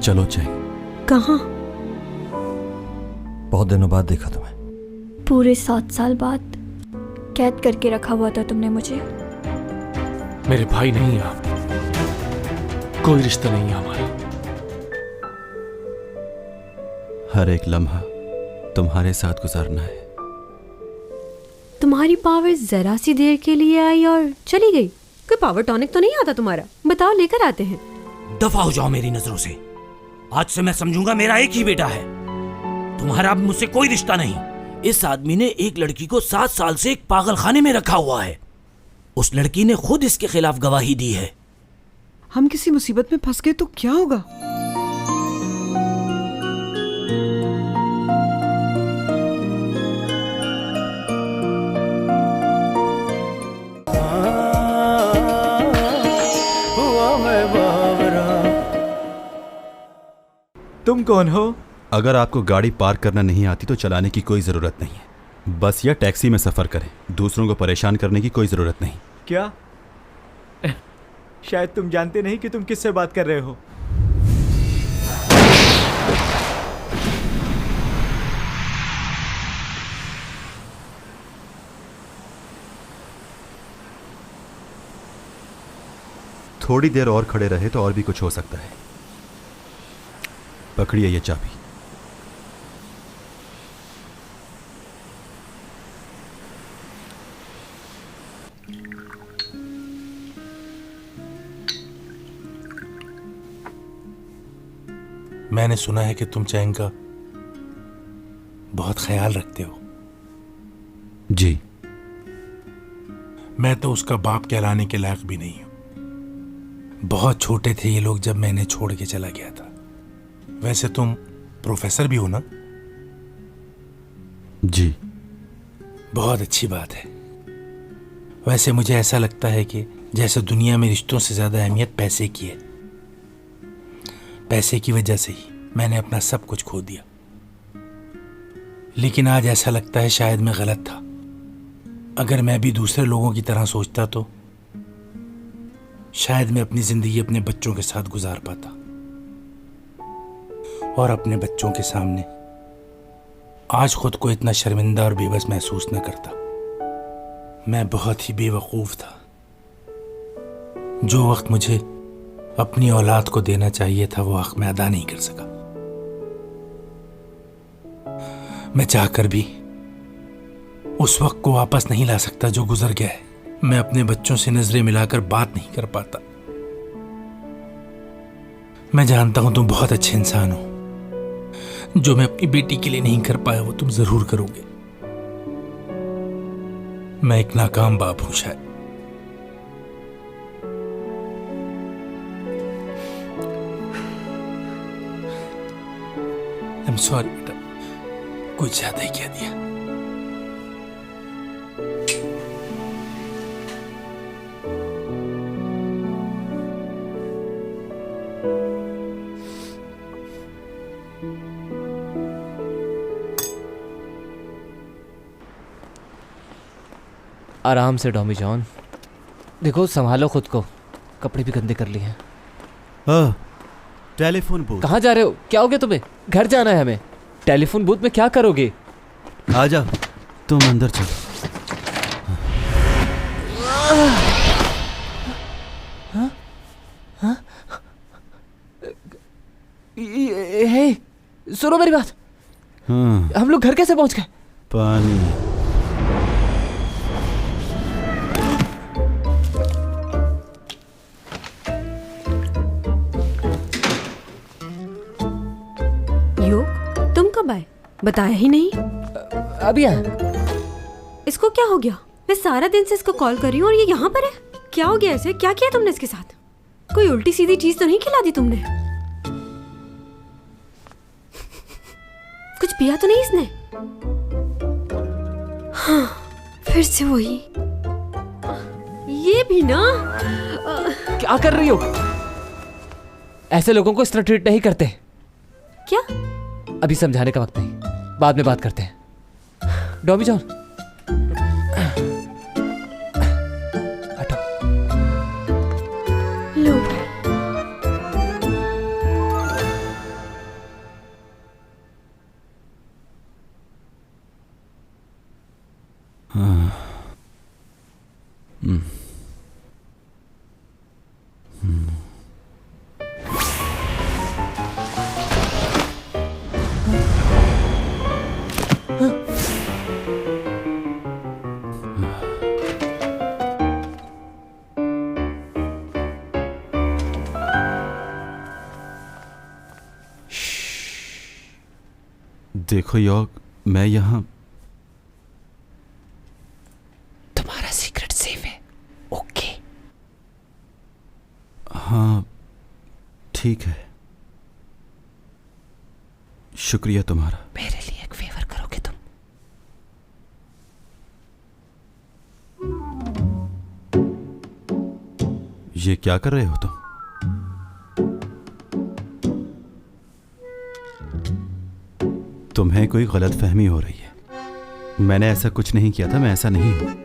चलो चैंग। कहाँ? बहुत दिनों बाद देखा तुम्हें। पूरे 7 साल बाद कैद करके रखा हुआ था तुमने मुझे। मेरे भाई नहीं आप, कोई रिश्ता नहीं है हमारा। हर एक लम्हा तुम्हारे साथ गुजारना है। तुम्हारी पावर जरा सी देर के लिए आई और चली गई। कोई पावर टॉनिक तो नहीं आता तुम्हारा? बताओ, लेकर आते हैं। दफा हो जाओ मेरी नजरों से। आज से मैं समझूंगा मेरा एक ही बेटा है, तुम्हारा अब मुझसे कोई रिश्ता नहीं। इस आदमी ने एक लड़की को 7 साल से एक पागल खाने में रखा हुआ है। उस लड़की ने खुद इसके खिलाफ गवाही दी है। हम किसी मुसीबत में फंस गए तो क्या होगा? तुम कौन हो? अगर आपको गाड़ी पार्क करना नहीं आती तो चलाने की कोई ज़रूरत नहीं है। बस या टैक्सी में सफ़र करें, दूसरों को परेशान करने की कोई ज़रूरत नहीं। क्या? शायद तुम जानते नहीं कि तुम किससे बात कर रहे हो। थोड़ी देर और खड़े रहे तो और भी कुछ हो सकता है। पकड़िए ये चाबी। मैंने सुना है कि तुम चैंग का बहुत ख्याल रखते हो। जी। मैं तो उसका बाप कहलाने के लायक भी नहीं हूं। बहुत छोटे थे ये लोग जब मैंने छोड़ के चला गया था। वैसे तुम प्रोफेसर भी हो ना? जी। बहुत अच्छी बात है। वैसे मुझे ऐसा लगता है कि जैसे दुनिया में रिश्तों से ज्यादा अहमियत पैसे की है, पैसे की वजह से ही मैंने अपना सब कुछ खो दिया। लेकिन आज ऐसा लगता है शायद मैं गलत था। अगर मैं भी दूसरे लोगों की तरह सोचता तो शायद मैं अपनी जिंदगी अपने बच्चों के साथ गुजार पाता और अपने बच्चों के सामने आज खुद को इतना शर्मिंदा और बेबस महसूस न करता। मैं बहुत ही बेवकूफ था। जो वक्त मुझे अपनी औलाद को देना चाहिए था वो हक मैं अदा नहीं कर सका। मैं चाहकर भी उस वक्त को वापस नहीं ला सकता जो गुजर गया है। मैं अपने बच्चों से नजरें मिलाकर बात नहीं कर पाता। मैं जानता हूं तुम बहुत अच्छे इंसान हो। जो मैं अपनी बेटी के लिए नहीं कर पाया वो तुम जरूर करोगे। मैं एक नाकाम बाप हूं शायद। आई एम सॉरी बेटा, कुछ ज्यादा ही कह दिया। आराम से डॉमी जॉन, देखो संभालो खुद को, कपड़े भी गंदे कर लिए हैं। Telephone booth. कहाँ जा रहे हो? क्या हो गया तुम्हें? घर जाना है हमें। टेलीफोन बूथ में क्या करोगे? आजा, तुम अंदर चलो। हे, सुनो मेरी बात। हम लोग घर कैसे पहुंच गए? पानी। तुम कब आए? बताया ही नहीं। अभी आया। इसको क्या हो गया? मैं सारा दिन से इसको कॉल कर रही हूँ और ये यहाँ पर है। क्या हो गया इसे? क्या किया तुमने इसके साथ? कोई उल्टी सीधी चीज तो नहीं खिला दी तुमने? कुछ पिया तो नहीं इसने? हाँ, फिर से वही। ये भी ना। क्या कर रही हो? ऐसे लोगों को इस तरह ट्रीट नहीं करते। क्या? अभी समझाने का वक्त नहीं, बाद में बात करते हैं। डॉमी जॉन, हटो। लो। देखो यॉर्क, मैं यहाँ तुम्हारा सीक्रेट सेफ है। ओके। हाँ ठीक है, शुक्रिया तुम्हारा। मेरे लिए एक फेवर करोगे तुम? ये क्या कर रहे हो तुम? तुम्हें कोई गलतफहमी हो रही है। मैंने ऐसा कुछ नहीं किया था, मैं ऐसा नहीं हूं।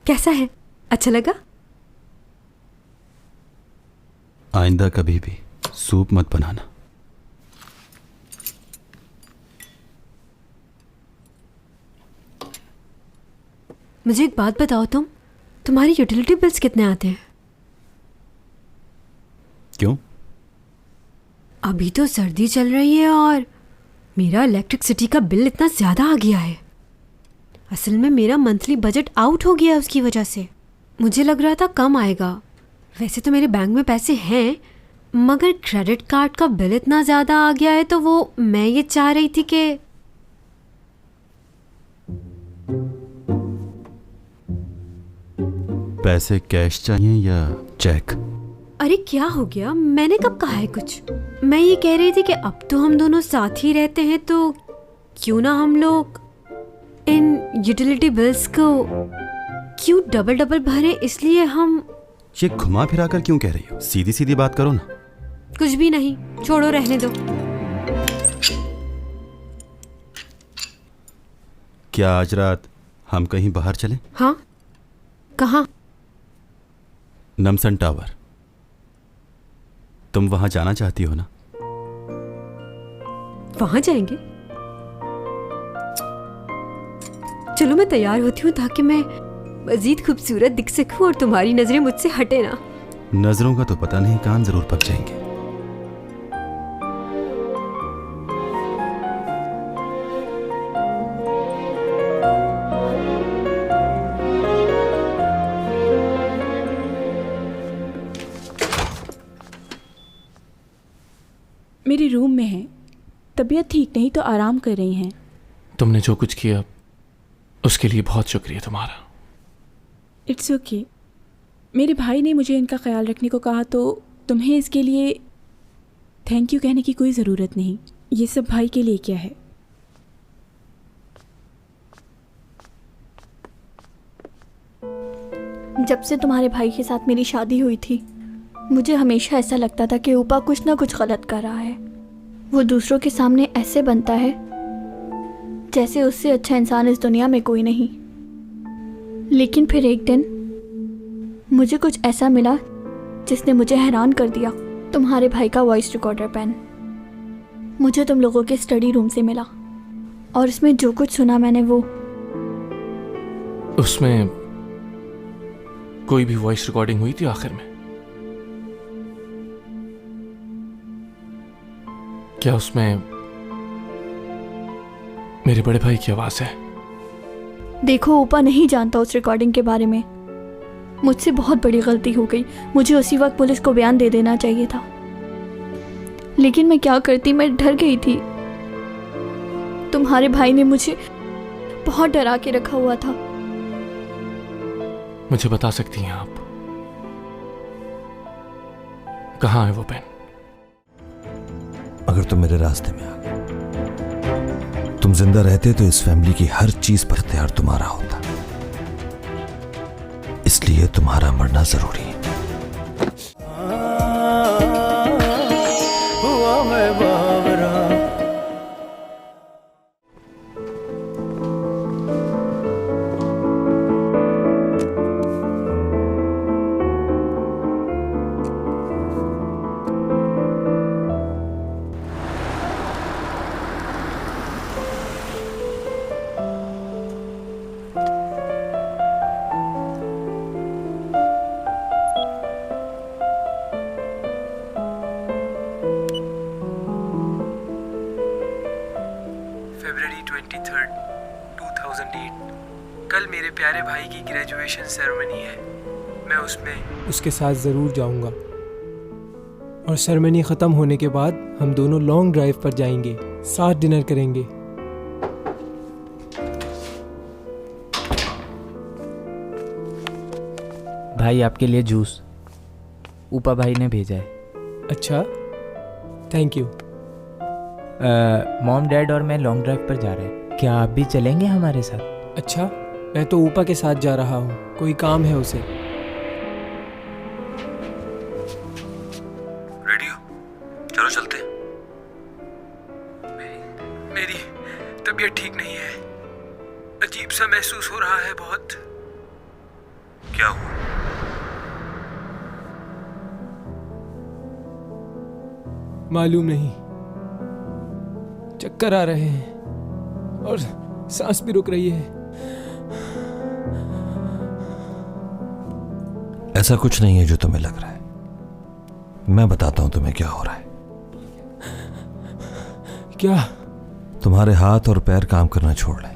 कैसा है? अच्छा लगा? आइंदा कभी भी सूप मत बनाना। मुझे एक बात बताओ, तुम्हारी यूटिलिटी बिल्स कितने आते हैं? क्यों? अभी तो सर्दी चल रही है और मेरा इलेक्ट्रिसिटी का बिल इतना ज़्यादा आ गया है। असल में मेरा मंथली बजट आउट हो गया है उसकी वजह से। मुझे लग रहा था कम आएगा। वैसे तो मेरे बैंक में पैसे हैं, मगर क्रेडिट कार्ड का बिल इतना ज़्यादा आ गया है, तो वो मैं ये चाह रही थी कि पैसे कैश चाहिए या चेक? अरे क्या हो गया? मैंने कब कहा है कुछ? मैं ये कह रही थी कि अब तो हम दोनों साथ ही रहते हैं, तो क्यों ना हम लोग इन यूटिलिटी बिल्स को क्यों डबल डबल भरें। इसलिए हम ये घुमा फिरा कर क्यों कह रही हो? सीधी सीधी बात करो ना। कुछ भी नहीं, छोड़ो, रहने दो। क्या आज रात हम कहीं बाहर चलें? हाँ, कहाँ? नमसन टावर। तुम वहां जाना चाहती हो ना? वहां जाएंगे? चलो मैं तैयार होती हूँ ताकि मैं मजीद खूबसूरत दिख सकूं और तुम्हारी नजरें मुझसे हटे ना। नजरों का तो पता नहीं, कान जरूर पक जाएंगे। मेरे रूम में है। तबीयत ठीक नहीं तो आराम कर रही हैं। तुमने जो कुछ किया उसके लिए बहुत शुक्रिया तुम्हारा। It's okay. मेरे भाई ने मुझे इनका ख्याल रखने को कहा, तो तुम्हें इसके लिए थैंक यू कहने की कोई ज़रूरत नहीं। ये सब भाई के लिए क्या है। जब से तुम्हारे भाई के साथ मेरी शादी हुई थी, मुझे हमेशा ऐसा लगता था कि ऊपा कुछ ना कुछ गलत कर रहा है। वो दूसरों के सामने ऐसे बनता है जैसे उससे अच्छा इंसान इस दुनिया में कोई नहीं। लेकिन फिर एक दिन मुझे कुछ ऐसा मिला जिसने मुझे हैरान कर दिया। तुम्हारे भाई का वॉइस रिकॉर्डर पेन मुझे तुम लोगों के स्टडी रूम से मिला, और इसमें जो कुछ सुना मैंने, वो उसमें कोई भी वॉइस रिकॉर्डिंग हुई थी आखिर में? क्या उसमें मेरे बड़े भाई की आवाज है? देखो, ऊपा नहीं जानता उस रिकॉर्डिंग के बारे में। मुझसे बहुत बड़ी गलती हो गई। मुझे उसी वक्त पुलिस को बयान दे देना चाहिए था, लेकिन मैं क्या करती, मैं डर गई थी। तुम्हारे भाई ने मुझे बहुत डरा के रखा हुआ था। मुझे बता सकती हैं आप कहाँ है वो पेन? अगर तुम मेरे रास्ते में आ गए, तुम जिंदा रहते तो इस फैमिली की हर चीज पर इख्तियार तुम्हारा होता। इसलिए तुम्हारा मरना जरूरी है। हुआ मैं बावरा। फरवरी 23, 2008। कल मेरे प्यारे भाई की ग्रेजुएशन सेरेमनी है। मैं उसमें उसके साथ ज़रूर जाऊंगा। और सेरेमनी ख़त्म होने के बाद हम दोनों लॉन्ग ड्राइव पर जाएंगे, साथ डिनर करेंगे। भाई आपके लिए जूस ऊपा भाई ने भेजा है। अच्छा, थैंक यू। मॉम डैड और मैं लॉन्ग ड्राइव पर जा रहे हैं, क्या आप भी चलेंगे हमारे साथ? अच्छा, मैं तो ऊपा के साथ जा रहा हूँ, कोई काम है उसे। रेडी हो? चलो चलते। मेरी तबीयत ठीक नहीं है, अजीब सा महसूस हो रहा है बहुत। क्या हुआ? मालूम नहीं, चक्कर आ रहे हैं और सांस भी रुक रही है। ऐसा कुछ नहीं है जो तुम्हें लग रहा है, मैं बताता हूं तुम्हें क्या हो रहा है। क्या? तुम्हारे हाथ और पैर काम करना छोड़ लें,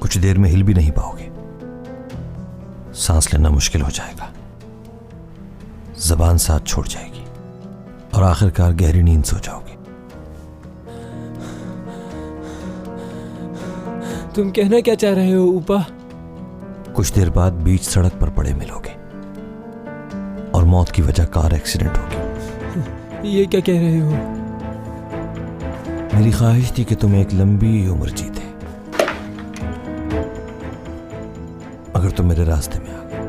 कुछ देर में हिल भी नहीं पाओगे, सांस लेना मुश्किल हो जाएगा, जबान साथ छोड़ जाएगी और आखिरकार गहरी नींद सो जाओगे। तुम कहना क्या चाह रहे हो ऊपा? कुछ देर बाद बीच सड़क पर पड़े मिलोगे और मौत की वजह कार एक्सीडेंट होगी। ये क्या कह रहे हो? मेरी ख्वाहिश थी कि तुम एक लंबी उम्र जीते, अगर तुम मेरे रास्ते में आ गए।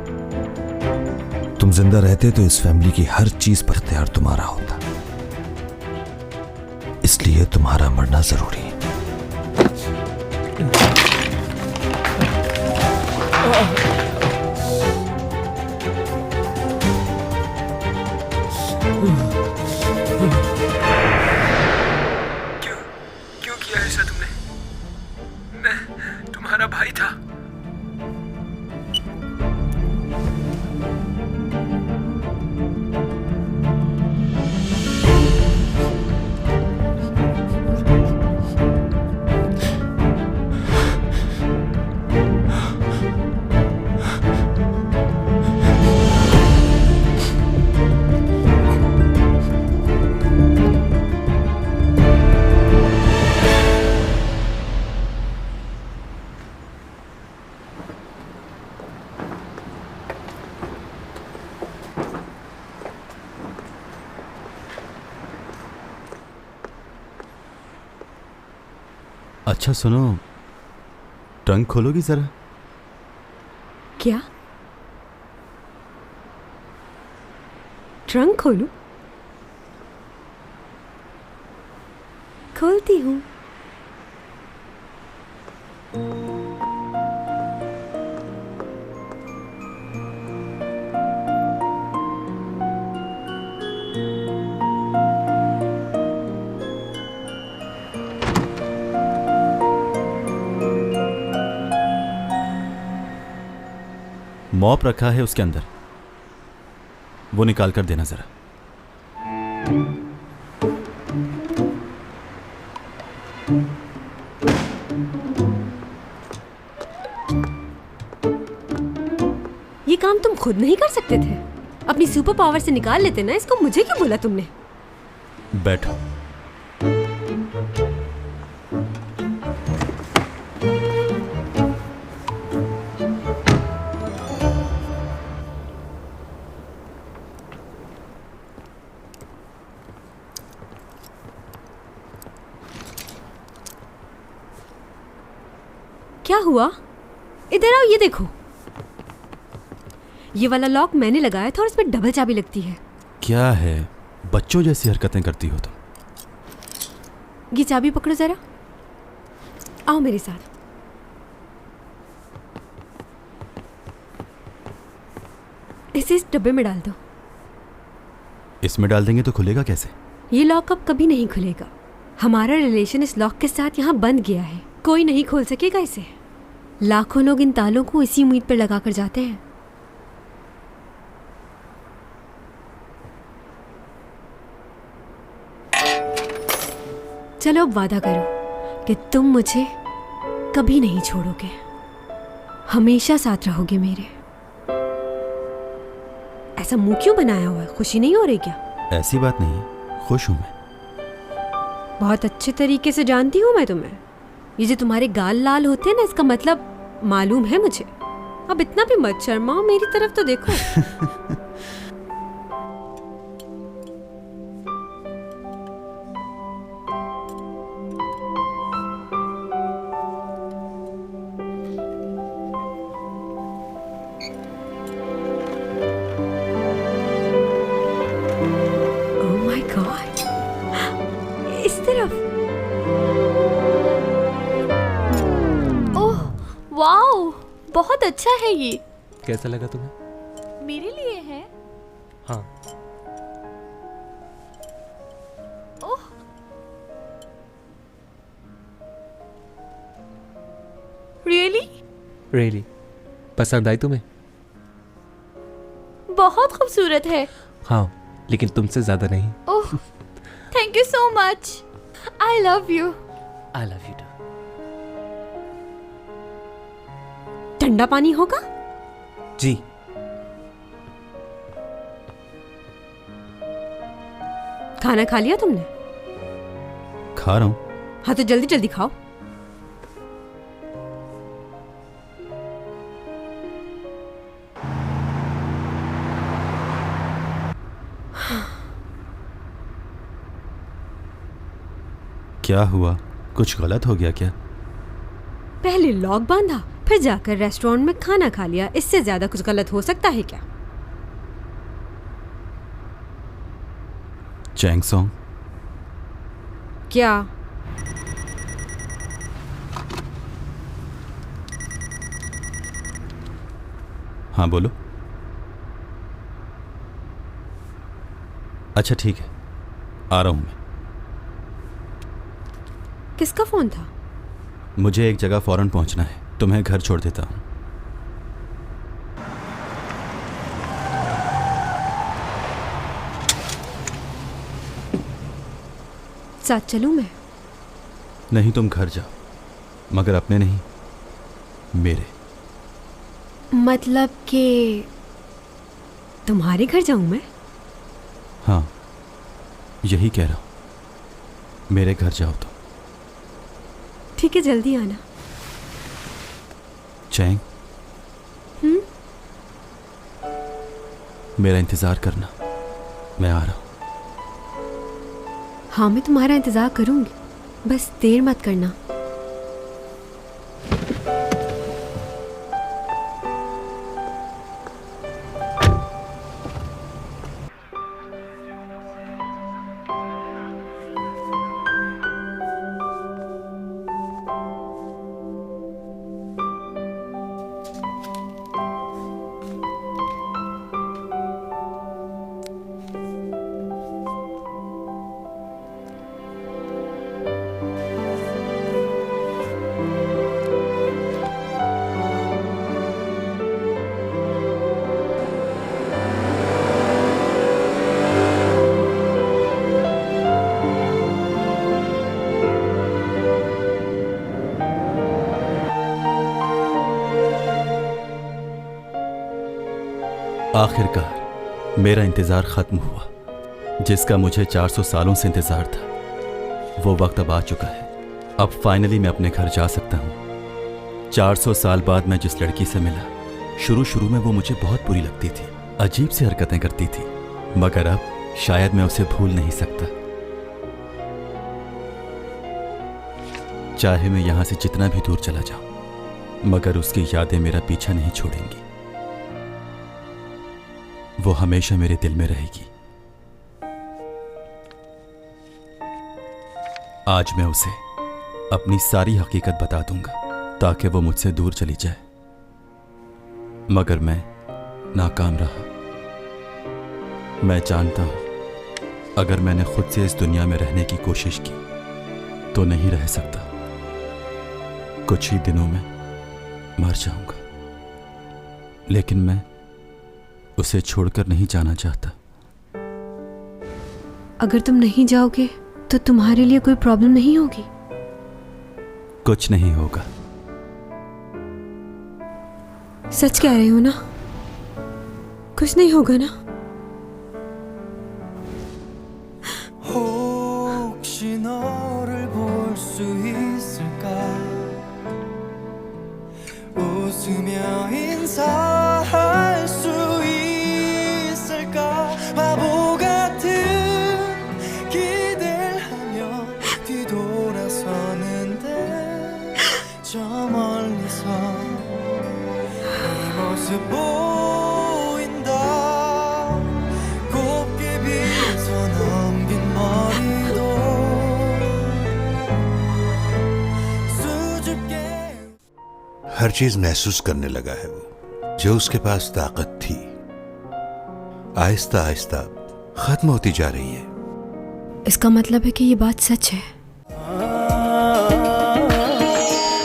तुम जिंदा रहते तो इस फैमिली की हर चीज पर इख्तियार तुम्हारा होता, इसलिए तुम्हारा मरना जरूरी है। क्यों किया ऐसा तुमने? मैं तुम्हारा भाई था। अच्छा सुनो, ट्रंक खोलोगी जरा? क्या? ट्रंक खोलूं? खोलती हूँ। मॉप रखा है उसके अंदर, वो निकाल कर देना जरा। ये काम तुम खुद नहीं कर सकते थे? अपनी सुपर पावर से निकाल लेते ना इसको, मुझे क्यों बोला तुमने? बैठो। क्या हुआ? इधर आओ, ये देखो। ये वाला लॉक मैंने लगाया था और इसमें डबल चाबी लगती है। क्या है, बच्चों जैसी हरकतें करती हो तुम। ये चाबी पकड़ो जरा, आओ मेरे साथ। इसे इस डब्बे में डाल दो। इसमें डाल देंगे तो खुलेगा कैसे? ये लॉक अब कभी नहीं खुलेगा। हमारा रिलेशन इस लॉक के साथ यहाँ बंद गया है, कोई नहीं खोल सकेगा इसे। लाखों लोग इन तालों को इसी उम्मीद पर लगा कर जाते हैं। चलो अब वादा करो कि तुम मुझे कभी नहीं छोड़ोगे, हमेशा साथ रहोगे मेरे। ऐसा मुंह क्यों बनाया हुआ है, खुशी नहीं हो रही क्या? ऐसी बात नहीं है, खुश हूं मैं। बहुत अच्छे तरीके से जानती हूँ मैं तुम्हें। ये जो तुम्हारे गाल लाल होते हैं ना, इसका मतलब मालूम है मुझे। अब इतना भी मत शर्माओ, मेरी तरफ तो देखो। Oh my God! इस तरफ। ओह वाओ, बहुत अच्छा है ये। कैसा लगा तुम्हें? मेरे लिए है? हाँ। ओह रियली पसंद आई तुम्हें? बहुत खूबसूरत है। हाँ, लेकिन तुमसे ज्यादा नहीं। Oh thank you so much, I love you. I love you too. ठंडा पानी होगा? जी। खाना खा लिया तुमने? खा रहा हूं। हाँ तो जल्दी जल्दी खाओ। क्या हुआ, कुछ गलत हो गया क्या? पहले लॉक बांधा, फिर जाकर रेस्टोरेंट में खाना खा लिया। इससे ज्यादा कुछ गलत हो सकता है क्या? चैंग सॉन्ग। क्या? हाँ बोलो। अच्छा ठीक है, आ रहा हूं मैं। किसका फोन था? मुझे एक जगह फौरन पहुंचना है, तुम्हें घर छोड़ देता हूं। साथ चलूं मैं? नहीं, तुम घर जाओ, मगर अपने नहीं, मेरे। मतलब कि तुम्हारे घर जाऊं मैं? हाँ, यही कह रहा हूं, मेरे घर जाओ तो। ठीक है, जल्दी आना। चैंग, मेरा इंतजार करना, मैं आ रहा हूं। हाँ, मैं तुम्हारा इंतजार करूंगी, बस देर मत करना। आखिरकार मेरा इंतज़ार ख़त्म हुआ, जिसका मुझे 400 सालों से इंतज़ार था। वो वक्त अब आ चुका है, अब फाइनली मैं अपने घर जा सकता हूँ। 400 साल बाद मैं जिस लड़की से मिला, शुरू में वो मुझे बहुत बुरी लगती थी, अजीब सी हरकतें करती थी, मगर अब शायद मैं उसे भूल नहीं सकता। चाहे मैं यहाँ से जितना भी दूर चला जाऊँ, मगर उसकी यादें मेरा पीछा नहीं छोड़ेंगी। वो हमेशा मेरे दिल में रहेगी। आज मैं उसे अपनी सारी हकीकत बता दूंगा ताकि वो मुझसे दूर चली जाए, मगर मैं नाकाम रहा। मैं जानता हूं अगर मैंने खुद से इस दुनिया में रहने की कोशिश की तो नहीं रह सकता। कुछ ही दिनों में मर जाऊंगा, लेकिन मैं उसे छोड़कर नहीं जाना चाहता। अगर तुम नहीं जाओगे तो तुम्हारे लिए कोई प्रॉब्लम नहीं होगी? कुछ नहीं होगा। सच कह रहे हो ना? कुछ नहीं होगा ना? 혹시 너를 볼 수 있을까? 웃으며 인사할 수 있을까? 바보 같은 기대를 하며 뒤돌아서는데 저 멀리서 네 모습 보인다. 곱게 빗어 넘긴 머리도 수줍게 हर चीज महसूस करने लगा है वो, जो उसके पास ताकत थी आहिस्ता आहिस्ता खत्म होती जा रही है। इसका मतलब है कि ये बात सच है।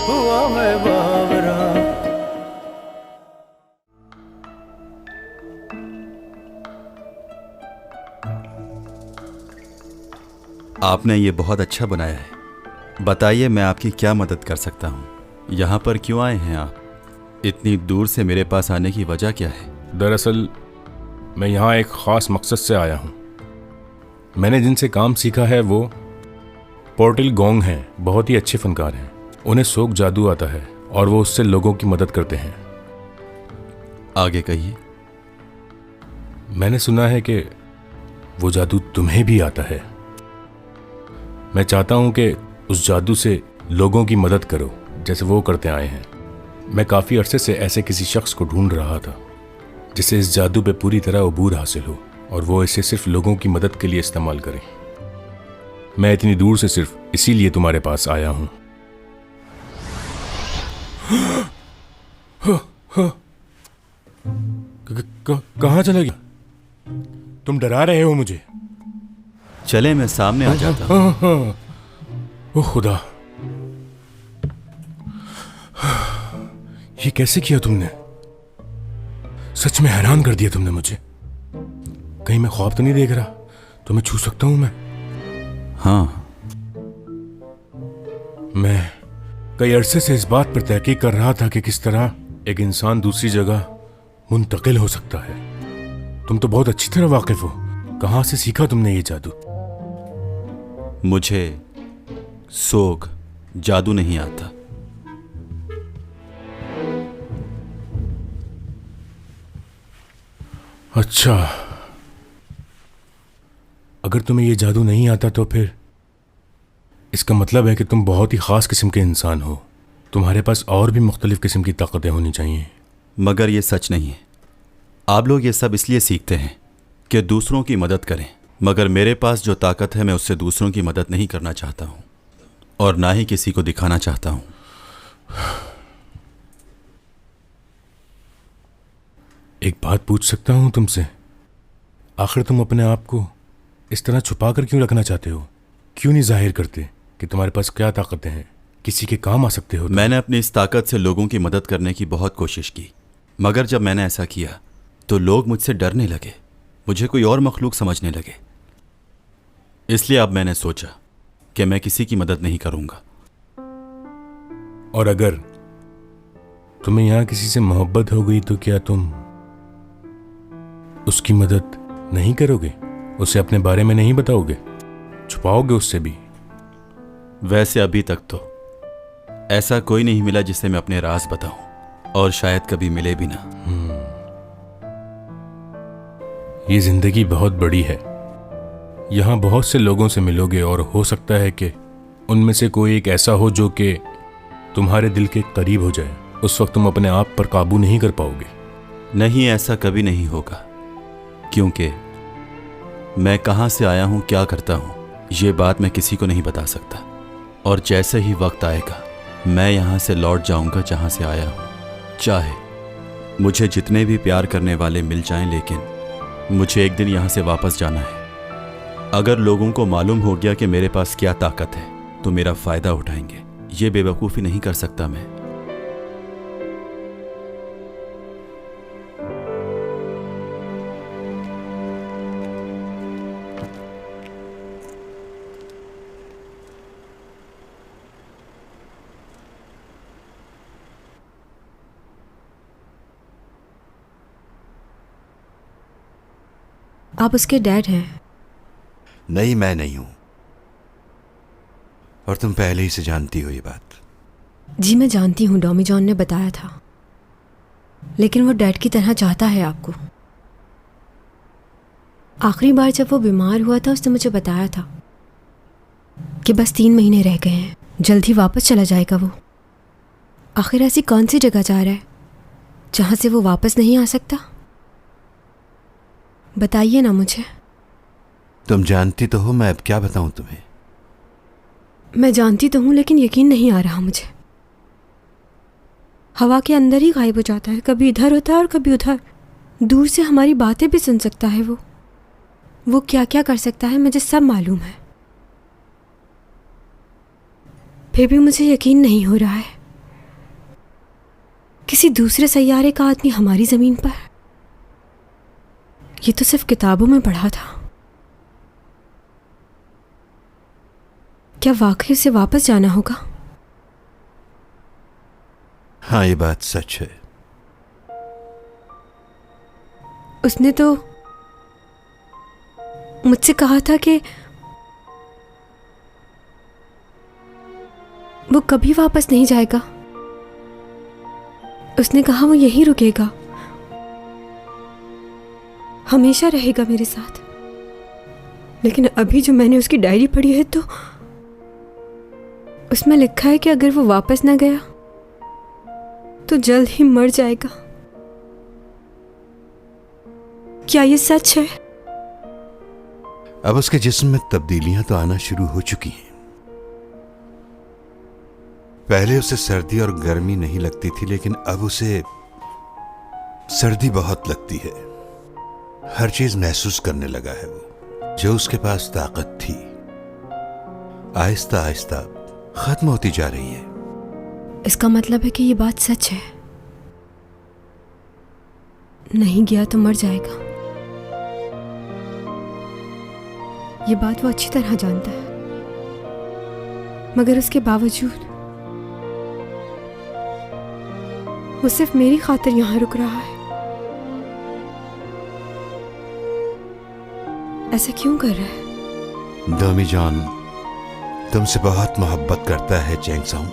हुआ मैं बाबरा। आपने ये बहुत अच्छा बनाया है। बताइए मैं आपकी क्या मदद कर सकता हूँ? यहाँ पर क्यों आए हैं आप? इतनी दूर से मेरे पास आने की वजह क्या है? दरअसल मैं यहाँ एक ख़ास मकसद से आया हूँ। मैंने जिनसे काम सीखा है वो पोर्टल गोंग हैं, बहुत ही अच्छे फनकार हैं। उन्हें सोक जादू आता है और वो उससे लोगों की मदद करते हैं। आगे कहिए। मैंने सुना है कि वो जादू तुम्हें भी आता है। मैं चाहता हूँ कि उस जादू से लोगों की मदद करो जैसे वो करते आए हैं। मैं काफ़ी अरसे से ऐसे किसी शख्स को ढूंढ रहा था जिसे इस जादू पे पूरी तरह अबूर हासिल हो और वो इसे सिर्फ लोगों की मदद के लिए इस्तेमाल करे। मैं इतनी दूर से सिर्फ इसीलिए तुम्हारे पास आया हूँ। कहाँ चला गया? तुम डरा रहे हो मुझे। चले मैं सामने आ जाता हूँ। ओह खुदा, ये कैसे किया तुमने? सच में हैरान कर दिया तुमने मुझे। कहीं मैं ख्वाब तो नहीं देख रहा? तुम्हें छू सकता हूं मैं? हाँ। मैं कई अरसे से इस बात पर तहकीक कर रहा था कि किस तरह एक इंसान दूसरी जगह मुंतकिल हो सकता है। तुम तो बहुत अच्छी तरह वाकिफ हो। कहां से सीखा तुमने ये जादू? मुझे सोग जादू नहीं आता। अच्छा, अगर तुम्हें ये जादू नहीं आता तो फिर इसका मतलब है कि तुम बहुत ही ख़ास किस्म के इंसान हो। तुम्हारे पास और भी मुख्तलिफ किस्म की ताकतें होनी चाहिए। मगर ये सच नहीं है। आप लोग ये सब इसलिए सीखते हैं कि दूसरों की मदद करें, मगर मेरे पास जो ताकत है मैं उससे दूसरों की मदद नहीं करना चाहता हूँ और ना ही किसी को दिखाना चाहता हूँ। एक बात पूछ सकता हूं तुमसे? आखिर तुम अपने आप को इस तरह छुपा कर क्यों रखना चाहते हो? क्यों नहीं जाहिर करते कि तुम्हारे पास क्या ताकतें हैं? किसी के काम आ सकते हो तुम। मैंने अपनी इस ताकत से लोगों की मदद करने की बहुत कोशिश की, मगर जब मैंने ऐसा किया तो लोग मुझसे डरने लगे, मुझे कोई और मखलूक समझने लगे। इसलिए अब मैंने सोचा कि मैं किसी की मदद नहीं करूंगा। और अगर तुम्हें यहां किसी से मोहब्बत हो गई तो क्या तुम उसकी मदद नहीं करोगे? उसे अपने बारे में नहीं बताओगे? छुपाओगे उससे भी? वैसे अभी तक तो ऐसा कोई नहीं मिला जिसे मैं अपने राज बताऊं, और शायद कभी मिले भी ना। ये जिंदगी बहुत बड़ी है। यहां बहुत से लोगों से मिलोगे और हो सकता है कि उनमें से कोई एक ऐसा हो जो कि तुम्हारे दिल के करीब हो जाए। उस वक्त तुम अपने आप पर काबू नहीं कर पाओगे। नहीं, ऐसा कभी नहीं होगा। क्योंकि मैं कहाँ से आया हूँ, क्या करता हूँ, ये बात मैं किसी को नहीं बता सकता। और जैसे ही वक्त आएगा मैं यहाँ से लौट जाऊँगा जहाँ से आया हूँ, चाहे मुझे जितने भी प्यार करने वाले मिल जाएं, लेकिन मुझे एक दिन यहाँ से वापस जाना है। अगर लोगों को मालूम हो गया कि मेरे पास क्या ताकत है तो मेरा फ़ायदा उठाएंगे। ये बेवकूफ़ी नहीं कर सकता मैं। आप उसके डैड हैं? नहीं, मैं नहीं हूं, और तुम पहले ही से जानती हो ये बात। जी मैं जानती हूँ, डॉमी जॉन ने बताया था, लेकिन वो डैड की तरह चाहता है आपको। आखिरी बार जब वो बीमार हुआ था उसने मुझे बताया था कि बस 3 महीने रह गए हैं, जल्द ही वापस चला जाएगा वो। आखिर ऐसी कौन सी जगह जा रहा है जहाँ से वो वापस नहीं आ सकता? बताइए ना मुझे। तुम जानती तो हो, मैं अब क्या बताऊं तुम्हें। मैं जानती तो हूँ, लेकिन यकीन नहीं आ रहा मुझे। हवा के अंदर ही गायब हो जाता है, कभी इधर होता है और कभी उधर। दूर से हमारी बातें भी सुन सकता है वो क्या क्या कर सकता है मुझे सब मालूम है। फिर भी मुझे यकीन नहीं हो रहा है, किसी दूसरे सैयारे का आदमी हमारी ज़मीन पर। ये तो सिर्फ किताबों में पढ़ा था। क्या वाकई उसे वापस जाना होगा? हाँ, ये बात सच है। उसने तो मुझसे कहा था कि वो कभी वापस नहीं जाएगा। उसने कहा वो यहीं रुकेगा, हमेशा रहेगा मेरे साथ। लेकिन अभी जो मैंने उसकी डायरी पढ़ी है तो उसमें लिखा है कि अगर वो वापस ना गया तो जल्द ही मर जाएगा। क्या ये सच है? अब उसके जिस्म में तब्दीलियां तो आना शुरू हो चुकी हैं। पहले उसे सर्दी और गर्मी नहीं लगती थी, लेकिन अब उसे सर्दी बहुत लगती है। हर चीज महसूस करने लगा है वो, जो उसके पास ताकत थी आहिस्ता आहिस्ता खत्म होती जा रही है। इसका मतलब है कि ये बात सच है, नहीं गया तो मर जाएगा। ये बात वो अच्छी तरह जानता है, मगर उसके बावजूद वो सिर्फ मेरी खातिर यहां रुक रहा है। ऐसा क्यों कर रहा है? डॉमी जॉन तुमसे बहुत मोहब्बत करता है चैंगसोंग,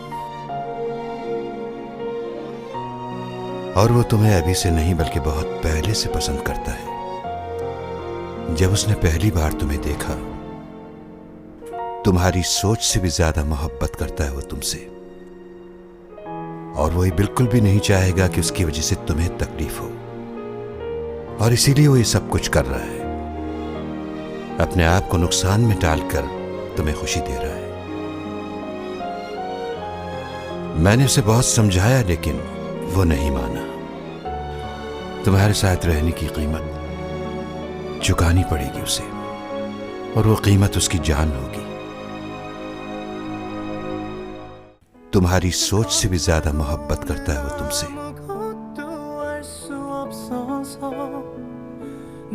और वो तुम्हें अभी से नहीं बल्कि बहुत पहले से पसंद करता है। जब उसने पहली बार तुम्हें देखा, तुम्हारी सोच से भी ज्यादा मोहब्बत करता है वो तुमसे, और वो ये बिल्कुल भी नहीं चाहेगा कि उसकी वजह से तुम्हें तकलीफ हो, और इसीलिए वो ये सब कुछ कर रहा है। अपने आप को नुकसान में डालकर तुम्हें खुशी दे रहा है। मैंने उसे बहुत समझाया, लेकिन वो नहीं माना। तुम्हारे साथ रहने की कीमत चुकानी पड़ेगी उसे, और वो कीमत उसकी जान होगी। तुम्हारी सोच से भी ज्यादा मोहब्बत करता है वो तुमसे।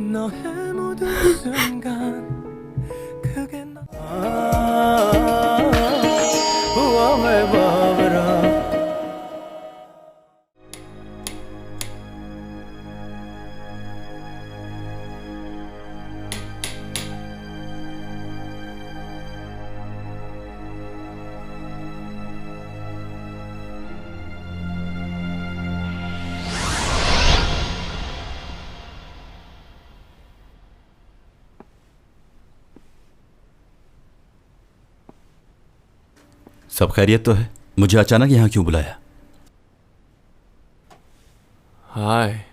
너의 모든 순간 그게 सब खैरियत तो है? मुझे अचानक यहाँ क्यों बुलाया? हाय,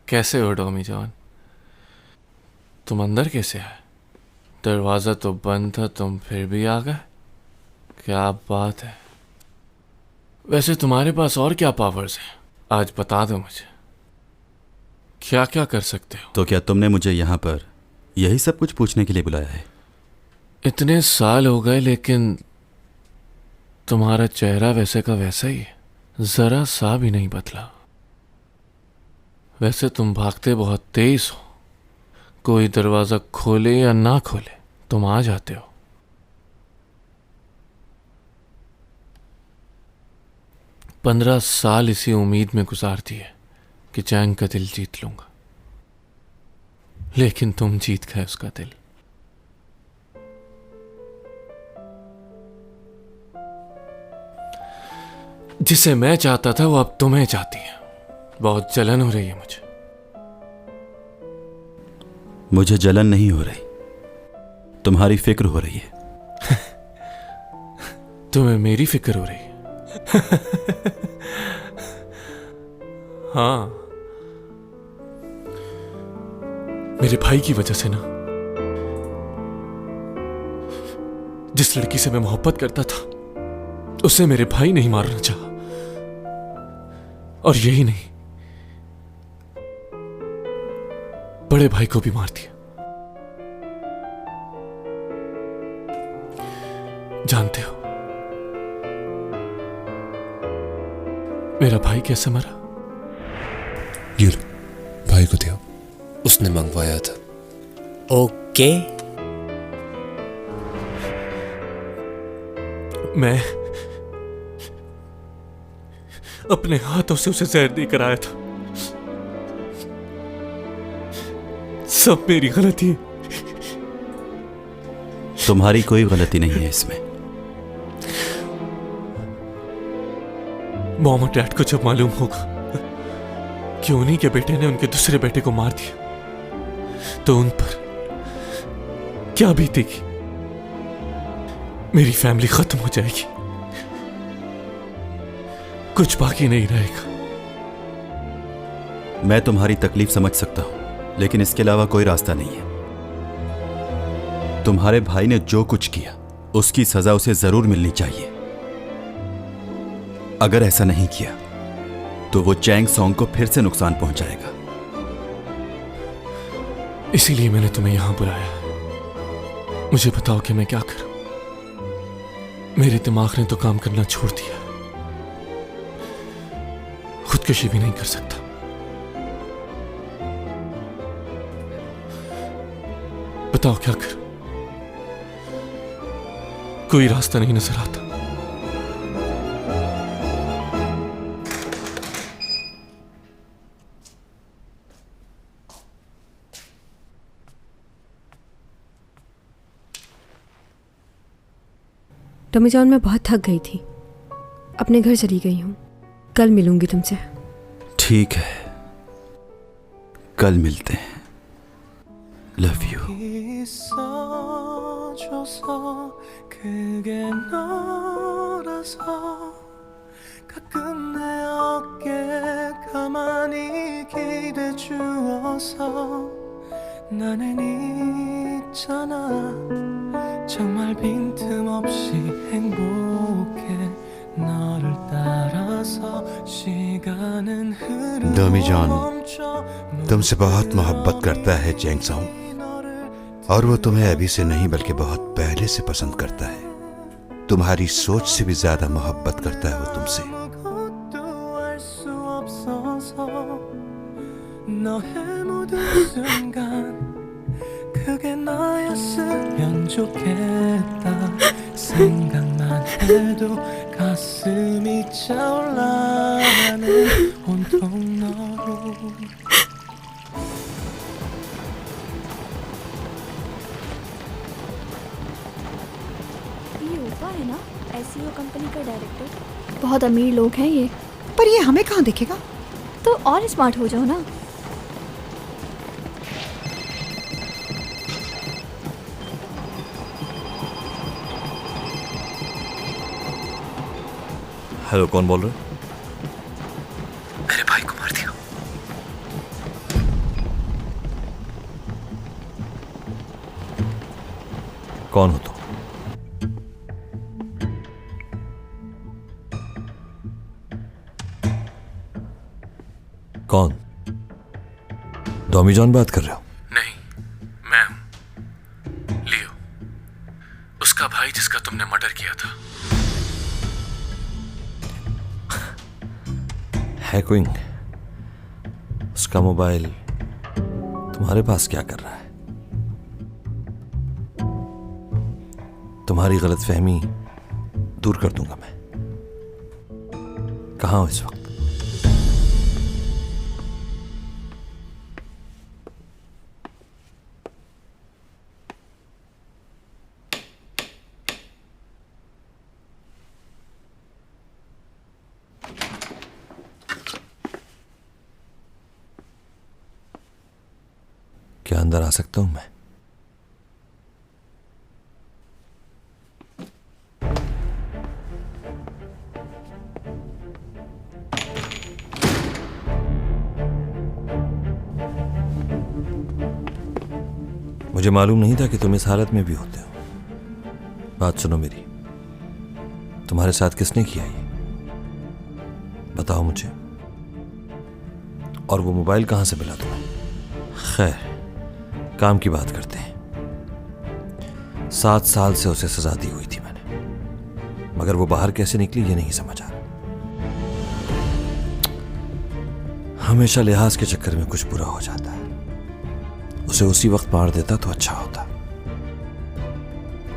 कैसे हो डॉमी जॉन? तुम अंदर कैसे आए? दरवाजा तो बंद था, तुम फिर भी आ गए। क्या बात है। वैसे तुम्हारे पास और क्या पावर्स हैं? आज बता दो मुझे, क्या क्या कर सकते हो? तो क्या तुमने मुझे यहाँ पर यही सब कुछ पूछने के लिए बुलाया है? इतने साल हो गए लेकिन तुम्हारा चेहरा वैसे का वैसा ही है, जरा सा भी नहीं बदला। वैसे तुम भागते बहुत तेज हो, कोई दरवाजा खोले या ना खोले तुम आ जाते हो। पंद्रह साल इसी उम्मीद में गुजार दिए कि चैंग का दिल जीत लूंगा, लेकिन तुम जीत गए उसका दिल। जिसे मैं चाहता था वो अब तुम्हें चाहती है। बहुत जलन हो रही है मुझे। मुझे जलन नहीं हो रही, तुम्हारी फिक्र हो रही है। तुम्हें मेरी फिक्र हो रही है? हाँ, मेरे भाई की वजह से ना। जिस लड़की से मैं मोहब्बत करता था उसे मेरे भाई नहीं मारना चाहा, और यही नहीं, बड़े भाई को भी मार दिया। जानते हो मेरा भाई कैसे मरा? ये लो, भाई को दिया, उसने मंगवाया था। ओके। मैं अपने हाथों से उसे जहर देकर आया था। सब मेरी गलती है। तुम्हारी कोई गलती नहीं है इसमें। मॉम और डैड को जब मालूम होगा कि उन्हीं के बेटे ने उनके दूसरे बेटे को मार दिया तो उन पर क्या बीतेगी? मेरी फैमिली खत्म हो जाएगी, कुछ बाकी नहीं रहेगा। मैं तुम्हारी तकलीफ समझ सकता हूं, लेकिन इसके अलावा कोई रास्ता नहीं है। तुम्हारे भाई ने जो कुछ किया उसकी सजा उसे जरूर मिलनी चाहिए। अगर ऐसा नहीं किया तो वो चैंग सॉन्ग को फिर से नुकसान पहुंचाएगा। इसीलिए मैंने तुम्हें यहां बुलाया है। मुझे बताओ कि मैं क्या करूं। मेरे दिमाग ने तो काम करना छोड़ दिया, खुदकुशी भी नहीं कर सकता। बताओ क्या करूं? कोई रास्ता नहीं नजर आता। टमी जॉन, मैं बहुत थक गई थी, अपने घर चली गई हूँ। कल मिलूंगी तुमसे। ठीक है, कल मिलते हैं। Love you. 가끔 내 어깨에 가만히 기대 주어서 나는 있잖아 정말 빈틈없이 행복해 너를 따라서 시간은 흐르고 डमी जॉन तुमसे बहुत मोहब्बत करता है चैंग सॉन्ग, और वो तुम्हें अभी से नहीं बल्कि बहुत पहले से पसंद करता है। तुम्हारी सोच से भी ज्यादा मोहब्बत करता है वो तुमसे। 너의 모든 순간 그게 나였으면 좋겠다 생각만 해도 가슴이 차올라 나는 온통 너로 ये ऊपा है ना, एसईओ कंपनी का डायरेक्टर। बहुत अमीर लोग हैं ये। पर ये हमें कहाँ देखेगा? तो और स्मार्ट हो जाओ ना। हेलो, कौन बोल रहे हो? मेरे भाई को मार दिया। कौन हो तुम? कौन? डॉमी जॉन बात कर रहे हो? नहीं, मैं हूं लियो, उसका भाई जिसका तुमने मर्डर किया था। हैकिंग? उसका मोबाइल तुम्हारे पास क्या कर रहा है? तुम्हारी गलतफहमी दूर कर दूंगा मैं। कहाँ हो इस वक्त? क्या अंदर आ सकता हूं मैं? मुझे मालूम नहीं था कि तुम इस हालत में भी होते हो। बात सुनो मेरी, तुम्हारे साथ किसने किया ये? बताओ मुझे। और वो मोबाइल कहां से मिला तुम्हें? खैर, काम की बात करते हैं। 7 साल से उसे सजा दी हुई थी मैंने, मगर वो बाहर कैसे निकली ये नहीं समझ आ रहा। हमेशा लिहाज के चक्कर में कुछ बुरा हो जाता है। उसे उसी वक्त मार देता तो अच्छा होता।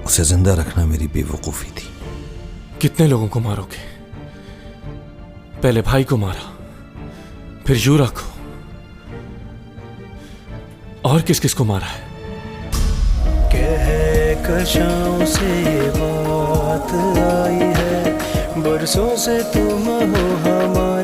उसे जिंदा रखना मेरी बेवकूफी थी। कितने लोगों को मारोगे? पहले भाई को मारा, फिर यूरा को, और किस किस को मारा है? कशाओं से बात आई है, बरसों से तुम हो हमारे